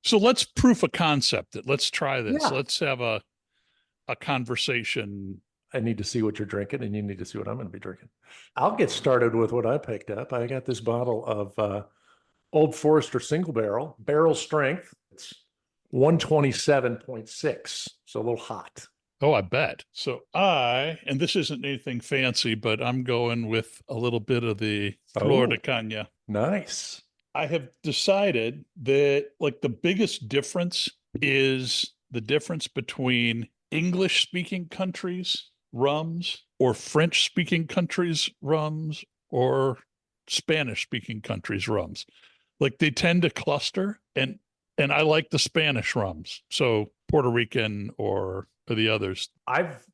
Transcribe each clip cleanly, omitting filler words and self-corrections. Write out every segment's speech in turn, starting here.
So let's proof a concept. Let's try this. Yeah. Let's have a conversation. I need to see what you're drinking, and you need to see what I'm going to be drinking. I'll get started with what I picked up. I got this bottle of Old Forester single barrel strength. It's 127.6, so a little hot. Oh, I bet. And this isn't anything fancy, but I'm going with a little bit of the Flor de Oh, Caña. nice. I have decided that like the biggest difference is the difference between English speaking countries rums or French speaking countries rums or Spanish speaking countries rums. Like they tend to cluster and I like the Spanish rums. So Puerto Rican or the others. I've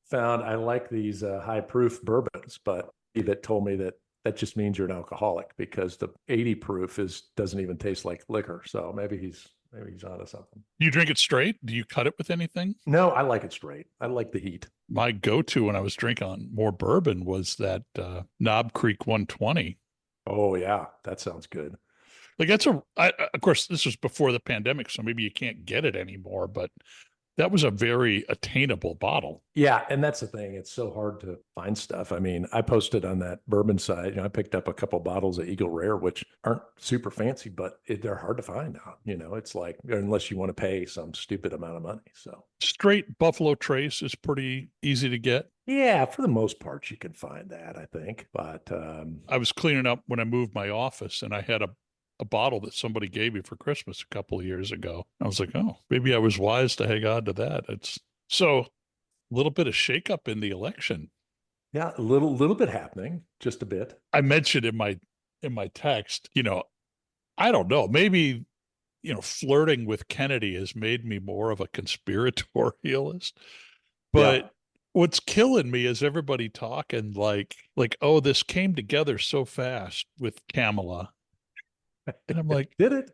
found I like these high proof bourbons, but that told me that that just means you're an alcoholic because the 80 proof is doesn't even taste like liquor. So maybe he's onto something. Do you drink it straight? Do you cut it with anything? No, I like it straight. I like the heat. My go-to when I was drinking more bourbon was that Knob Creek 120. Oh yeah, that sounds good. Like of course, this was before the pandemic, so maybe you can't get it anymore, but that was a very attainable bottle. Yeah, and that's the thing. It's so hard to find stuff. I mean, I posted on that bourbon site. I picked up a couple bottles of Eagle Rare, which aren't super fancy, but they're hard to find now. It's like unless you want to pay some stupid amount of money. So Straight Buffalo Trace is pretty easy to get. yeah, for the most part, you can find that, I think. But I was cleaning up when I moved my office and I had a bottle that somebody gave me for Christmas a couple of years ago. I was like, oh, maybe I was wise to hang on to that. It's so a little bit of shakeup in the election. yeah, a little bit happening, just a bit. I mentioned in my text, I don't know, maybe flirting with Kennedy has made me more of a conspiratorialist. Yeah. But what's killing me is everybody talking like, oh, this came together so fast with Kamala. And I'm like, Did it?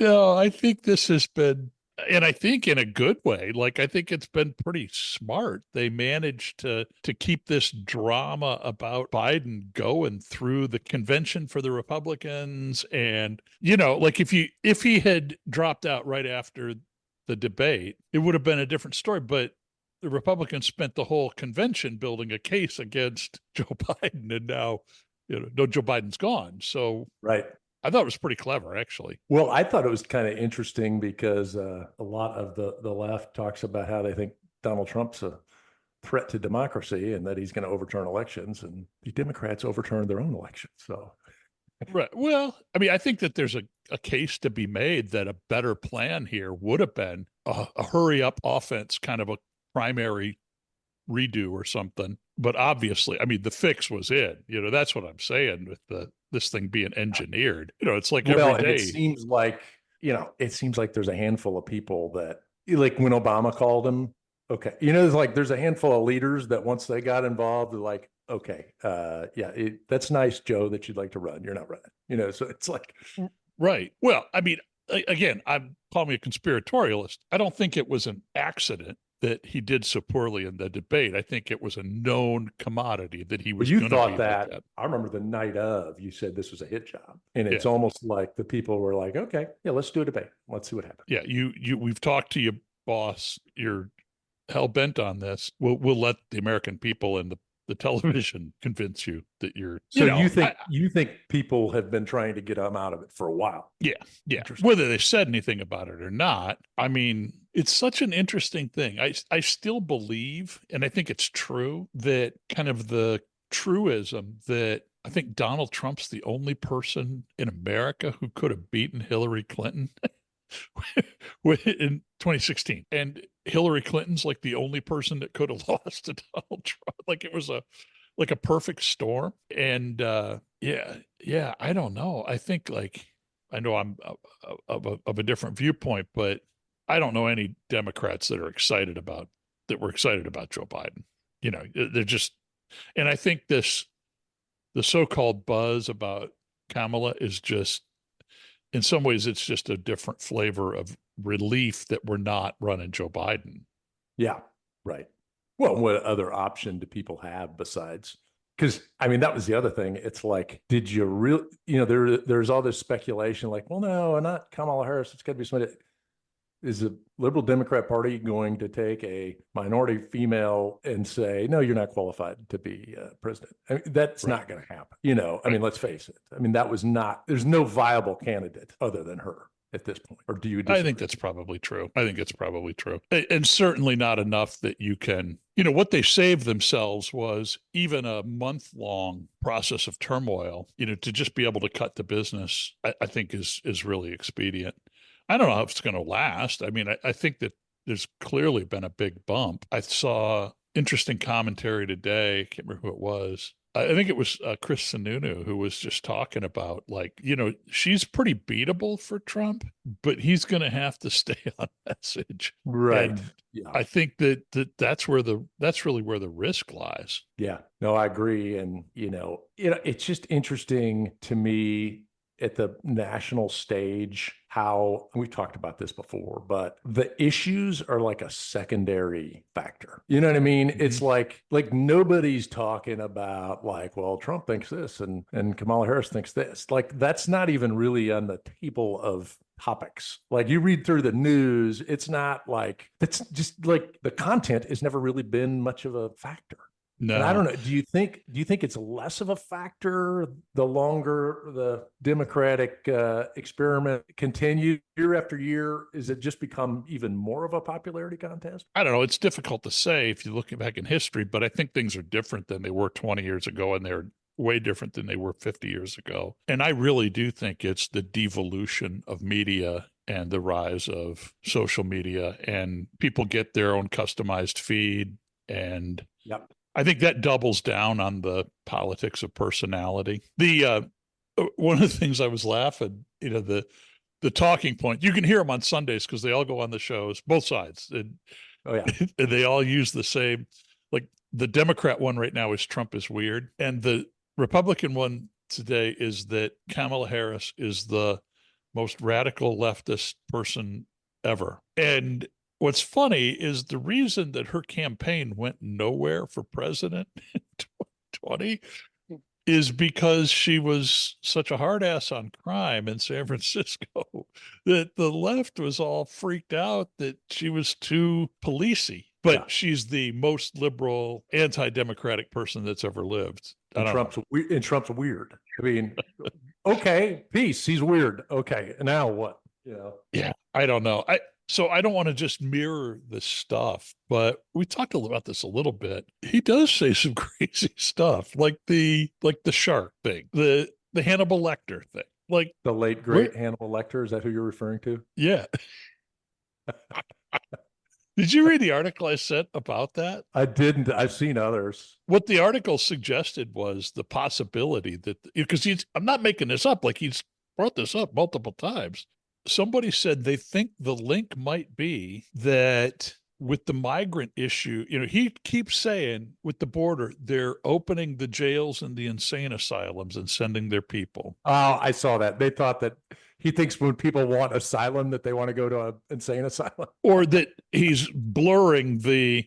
I think this has been, and I think in a good way, like I think it's been pretty smart. They managed to keep this drama about Biden going through the convention for the Republicans. And, like if he had dropped out right after the debate, it would have been a different story. But the Republicans spent the whole convention building a case against Joe Biden, and now, no, Joe Biden's gone. So Right. I thought it was pretty clever, actually. Well, I thought it was kind of interesting because a lot of the left talks about how they think Donald Trump's a threat to democracy and that he's going to overturn elections, and the Democrats overturned their own elections. So, Right. Well, I mean, I think that there's a case to be made that a better plan here would have been a hurry up offense, kind of a primary redo or something. But obviously, I mean, the fix was in. That's what I'm saying with this thing being engineered. It's like every well, and it day. seems like there's a handful of people that like when Obama called him. Okay, there's a handful of leaders that once they got involved, they're like, okay, yeah, that's nice, Joe, that you'd like to run. You're not running. So it's like, Right. Well, I mean, again, I'm calling me a conspiratorialist. I don't think it was an accident that he did so poorly in the debate. I think it was a known commodity that he well, was you going to thought be like that. that. I remember the night of, you said this was a hit job, and it's Yeah. almost like the people were like, okay, yeah, let's do a debate. Let's see what happens. Yeah. We've talked to your boss. You're hell bent on this. We'll let the American people and the television convince you that you're, So you think people have been trying to get him out of it for a while? yeah, yeah. Interesting. Whether they said anything about it or not, I mean, it's such an interesting thing. I still believe, and I think it's true, that kind of the truism that I think Donald Trump's the only person in America who could have beaten Hillary Clinton in 2016. And Hillary Clinton's like the only person that could have lost to Donald Trump. Like it was a perfect storm. And yeah, I don't know. I think like I know I'm of a different viewpoint, but I don't know any Democrats that were excited about Joe Biden. They're just, and I think the so-called buzz about Kamala is just, in some ways, it's just a different flavor of relief that we're not running Joe Biden. Yeah, right. Well, what other option do people have besides Because I mean, that was the other thing. It's like, did you really, there's all this speculation like, well, no, not Kamala Harris. It's got to be somebody. Is the liberal Democrat Party going to take a minority female and say, no, you're not qualified to be president? I mean, that's Right. not going to happen. I Right. mean, let's face it. I mean, that was not, there's no viable candidate other than her at this point. Or do you I think disagree? that's probably true. I think it's probably true. And certainly not enough that you can, what they saved themselves was even a month long process of turmoil, to just be able to cut the business, I think is really expedient. I don't know if it's going to last. I mean, I think that there's clearly been a big bump. I saw interesting commentary today. I can't remember who it was. I think it was Chris Sununu who was just talking about like, she's pretty beatable for Trump, but he's going to have to stay on message. Right. And Yeah. I think that's really where the risk lies. Yeah. No, I agree. And, it's just interesting to me at the national stage how we've talked about this before, but the issues are like a secondary factor. You know what I mean? Mhm. It's like nobody's talking about like, well, Trump thinks this and Kamala Harris thinks this. Like that's not even really on the table of topics. Like you read through the news, it's not like it's just like the content has never really been much of a factor. And I don't No, know. Do you think it's less of a factor the longer the Democratic experiment continues year after year? Is it just become even more of a popularity contest? I don't know. It's difficult to say if you look back in history, but I think things are different than they were 20 years ago, and they're way different than they were 50 years ago. And I really do think it's the devolution of media and the rise of social media, and people get their own customized feed. And Yep. I think that doubles down on the politics of personality. One of the things I was laughing, the talking point, you can hear them on Sundays because they all go on the shows, both sides. And Oh yeah. and they all use the same, like the Democrat one right now is Trump is weird, and the Republican one today is that Kamala Harris is the most radical leftist person ever. And what's funny is the reason that her campaign went nowhere for president in 2020 is because she was such a hard ass on crime in San Francisco that the left was all freaked out that she was too policey. Yeah. But she's the most liberal, anti-democratic person that's ever lived. I And don't know. Trump's weird. I mean, okay, peace. He's weird. Okay, now what? Yeah, I don't know. I don't want to just mirror this stuff, but we talked about this a little bit. He does say some crazy stuff, like the shark thing, the Hannibal Lecter thing. Like The late where great Hannibal Lecter. Is that who you're referring to? yeah. Did you read the article I sent about that? I didn't. I've seen others. What the article suggested was the possibility that because I'm not making this up, like he's brought this up multiple times. Somebody said they think the link might be that with the migrant issue, he keeps saying with the border, they're opening the jails and the insane asylums and sending their people. Oh, I saw that. They thought that he thinks when people want asylum that they want to go to an insane asylum. Or that he's blurring the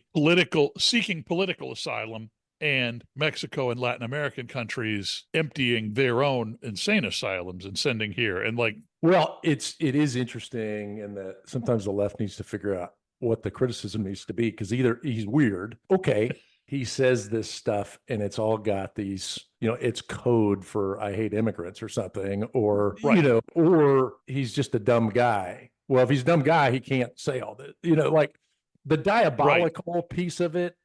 seeking political asylum and Mexico and Latin American countries emptying their own insane asylums and sending here. And like, Well, it is interesting in that sometimes the left needs to figure out what the criticism needs to be because either he's weird, okay, he says this stuff and it's all got these, it's code for I hate immigrants or something, or right, or he's just a dumb guy. Well, if he's a dumb guy, he can't say all this, like the right. diabolical piece of it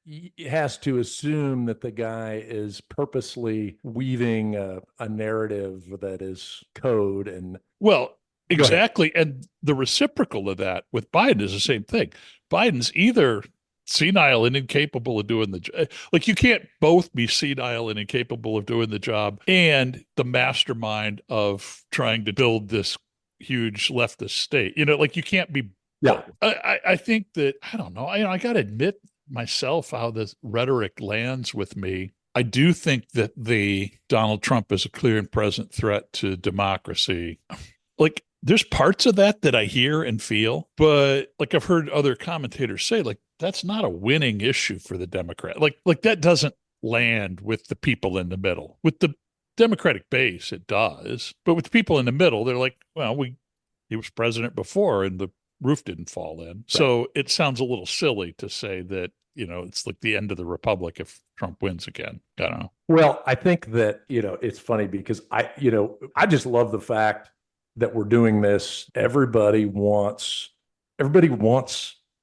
has to assume that the guy is purposely weaving a narrative that is code and Well, go ahead. exactly. And the reciprocal of that with Biden is the same thing. Biden's either senile and incapable of doing the job. Like you can't both be senile and incapable of doing the job and the mastermind of trying to build this huge leftist state. Like you can't be Yeah. both. I think that I don't know. I got to admit myself how this rhetoric lands with me. I do think that the Donald Trump is a clear and present threat to democracy. Like there's parts of that I hear and feel, but like I've heard other commentators say, like that's not a winning issue for the Democrat. Like that doesn't land with the people in the middle. With the Democratic base, it does. But with the people in the middle, they're like, well, he was president before and the roof didn't fall in. Right. So it sounds a little silly to say that, it's like the end of the republic if Trump wins again. I don't know. Well, I think that, it's funny because I just love the fact that we're doing this. Everybody wants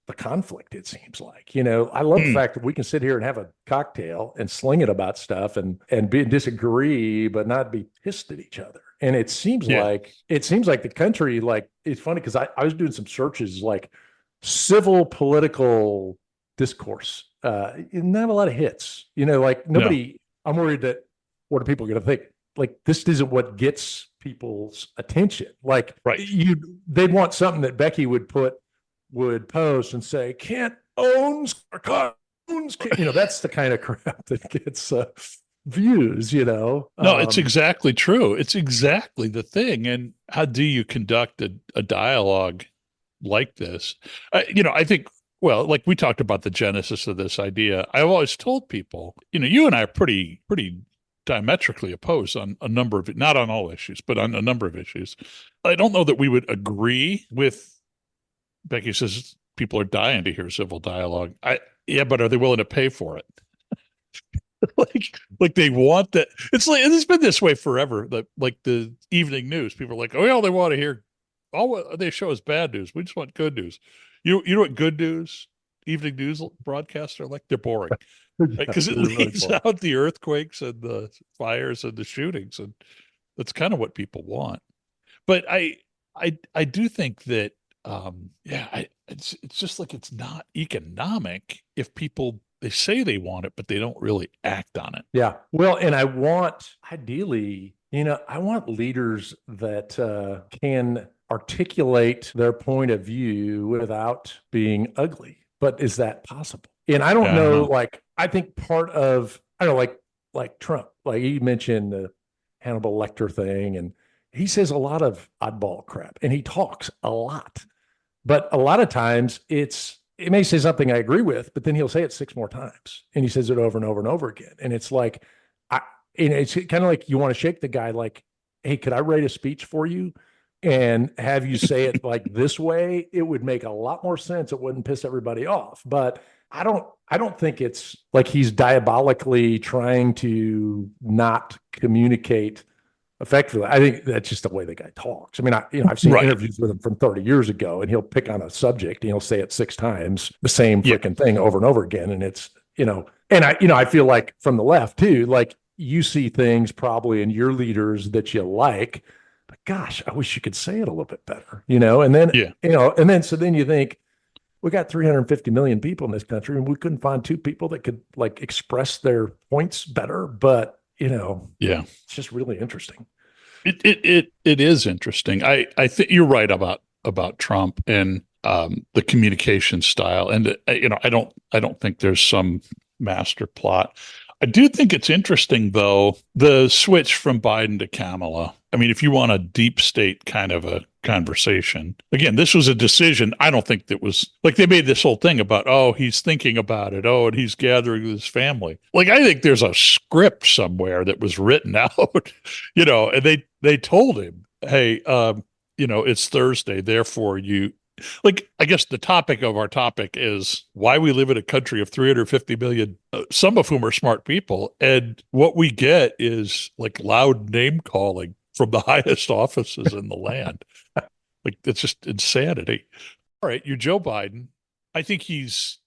the conflict, it seems like. I love the Hmm. fact that we can sit here and have a cocktail and sling it about stuff and disagree, but not be pissed at each other. And Yeah. it seems like the country, like, it's funny because I was doing some searches like civil political discourse. Not a lot of hits. Like No. nobody. I'm worried that what are people going to think? Like this isn't what gets people's attention. Like Right. they'd want something that Becky would post and say, "Can't owns or owns." That's the kind of crap that gets views. No, it's exactly true. It's exactly the thing. And how do you conduct a dialogue like this? I think, well, like we talked about the genesis of this idea. I've always told people, you and I are pretty diametrically opposed on a number of, not on all issues, but on a number of issues. I don't know that we would agree with, Becky says people are dying to hear civil dialogue. Yeah, but are they willing to pay for it? like they want that. It's been this way forever. Like the evening news, people are like, oh, well, they want to hear all what they show is bad news. We just want good news. You know what good news evening news broadcasts are like? They're boring, right? yeah, Because it they're really leaves boring. out the earthquakes and the fires and the shootings, and that's kind of what people want. But I do think that yeah, it's just like it's not economic if people they say they want it, but they don't really act on it. Yeah. Well, and ideally, I want leaders that can articulate their point of view without being ugly. But is that possible? And I don't Yeah, I don't know, know. like, I think I don't know, like Trump, like he mentioned the Hannibal Lecter thing, and he says a lot of oddball crap and he talks a lot. But a lot of times it may say something I agree with, but then he'll say it six more times and he says it over and over and over again. And it's like, I, it's kind of like you want to shake the guy like, hey, could I write a speech for you and have you say it like this way? It would make a lot more sense. It wouldn't piss everybody off. But I don't think it's like he's diabolically trying to not communicate effectively. I think that's just the way the guy talks. I mean, I've seen Right. interviews with him from 30 years ago, and he'll pick on a subject and he'll say it six times, the same Yeah. freaking thing over and over again. And it's, and I feel like from the left too, like you see things probably in your leaders that you like, but gosh, I wish you could say it a little bit better, and then, Yeah. so then you think, we got 350 million people in this country and we couldn't find two people that could like express their points better. But, Yeah. it's just really interesting. It is interesting. I think you're right about Trump and the communication style, and I don't think there's some master plot. I do think it's interesting though the switch from Biden to Kamala. I mean, if you want a deep state kind of a conversation, again, this was a decision. I don't think that was like they made this whole thing about, oh, he's thinking about it. Oh, and he's gathering with his family. Like, I think there's a script somewhere that was written out, and they told him, hey, it's Thursday, therefore you like, I guess the topic of our topic is why we live in a country of 350 million, some of whom are smart people. And what we get is like loud name calling from the highest offices in the land. Like, it's just insanity. All right, you're Joe Biden. I think he's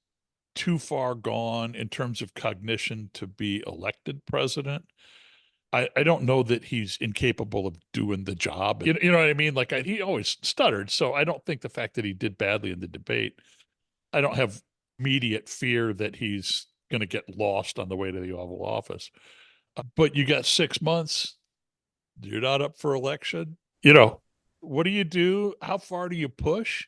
too far gone in terms of cognition to be elected president. I don't know that he's incapable of doing the job. You know what I mean? Like, he always stuttered. So I don't think the fact that he did badly in the debate, I don't have immediate fear that he's going to get lost on the way to the Oval Office. But you got 6 months. You're not up for election. What do you do? How far do you push?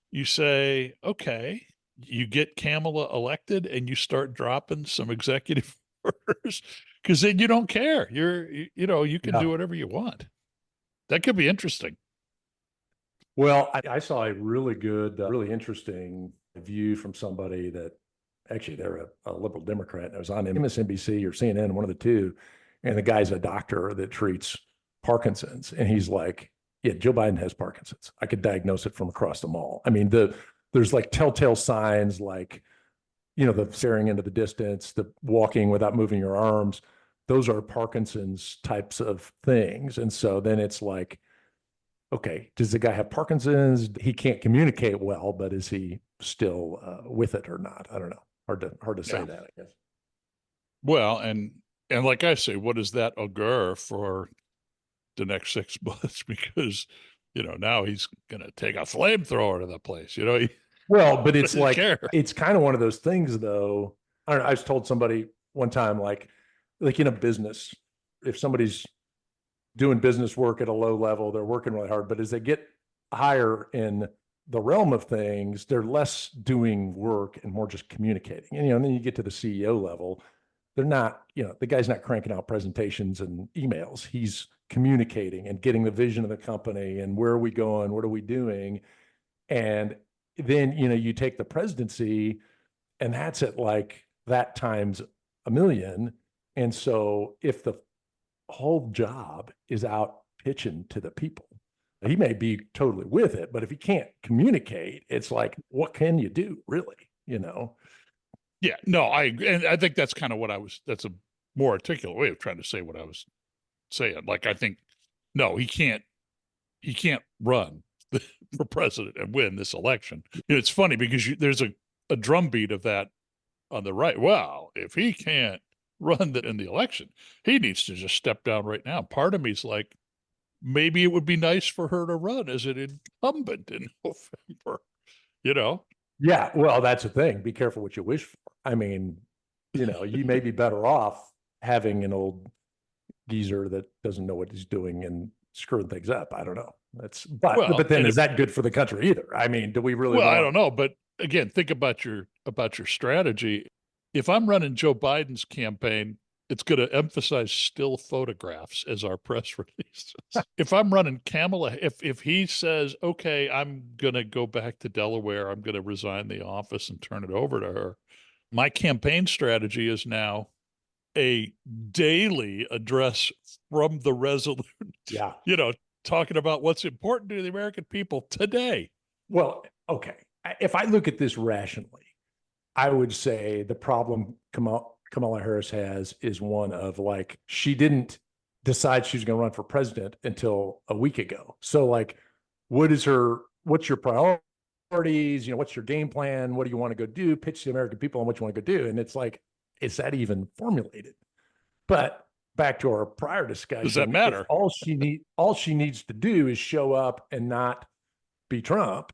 You say, okay, you get Kamala elected and you start dropping some executive orders because then you don't care. You can do Yeah. whatever you want. That could be interesting. Well, I saw a really good, really interesting view from somebody that actually they're a liberal Democrat. And it was on MSNBC or CNN, one of the two. And the guy's a doctor that treats Parkinson's. And he's like, yeah, Joe Biden has Parkinson's. I could diagnose it from across the mall. I mean, there's like telltale signs like, the staring into the distance, the walking without moving your arms. Those are Parkinson's types of things. And so then it's like, okay, does the guy have Parkinson's? He can't communicate well, but is he still with it or not? I don't know. Hard to say Yeah. that, I guess. Well, and like I say, what does that augur for the next 6 months? Because, now he's going to take a flamethrower to the place, he Well, but it's doesn't like, care. it's kind of one of those things though. I don't know. I was told somebody one time, like in a business, if somebody's doing business work at a low level, they're working really hard, but as they get higher in the realm of things, they're less doing work and more just communicating. And then you get to the CEO level, they're not, the guy's not cranking out presentations and emails. He's communicating and getting the vision of the company and where are we going, what are we doing? And then, you take the presidency and that's at like that times a million. And so if the whole job is out pitching to the people, he may be totally with it, but if he can't communicate, it's like, what can you do really? Yeah, no, I agree. And I think that's kind of that's a more articulate way of trying to say what I was saying. Like, I think, no, he can't run for president and win this election. It's funny because there's a drumbeat of that on the right. Well, if he can't run in the election, he needs to just step down right now. Part of me's like, maybe it would be nice for her to run as an incumbent in November, you know? Yeah, well, that's the thing. Be careful what you wish for. I mean, you may be better off having an old geezer that doesn't know what he's doing and screwing things up. I don't know. Well, But then is that good for the country either? I mean, do we really well, I want? don't know, but again, think about your strategy. If I'm running Joe Biden's campaign, it's going to emphasize still photographs as our press releases. If I'm running Kamala, if he says, "Okay, I'm going to go back to Delaware, I'm going to resign the office and turn it over to her," my campaign strategy is now a daily address from the Resolute, Yeah. you know, talking about what's important to the American people today. Well, okay. If I look at this rationally, I would say the problem Kamala Harris has is one of like, she didn't decide she was going to run for president until a week ago. So like, what's your priorities? What's your game plan? What do you want to go do? Pitch to the American people on what you want to go do. And it's like, is that even formulated? But back to our prior Does that discussion, if matter? all she needs to do is show up and not be Trump,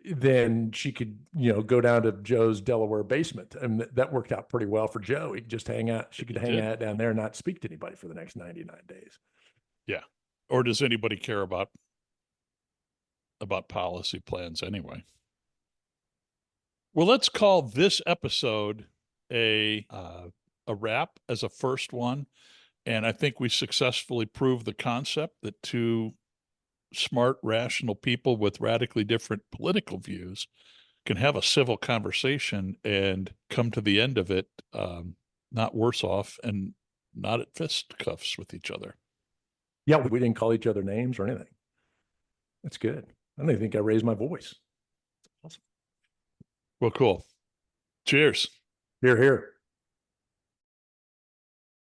then she could, go down to Joe's Delaware basement. And that worked out pretty well for Joe. He could just hang out. She could hang out down there and not speak to anybody for the next 99 days. Yeah. Or does anybody care about policy plans anyway? Well, let's call this episode a wrap as a first one. And I think we successfully proved the concept that two smart, rational people with radically different political views can have a civil conversation and come to the end of it not worse off and not at fisticuffs with each other. Yeah, we didn't call each other names or anything. That's good. I don't even think I raised my voice. Awesome. Well, cool. Cheers. Here, here.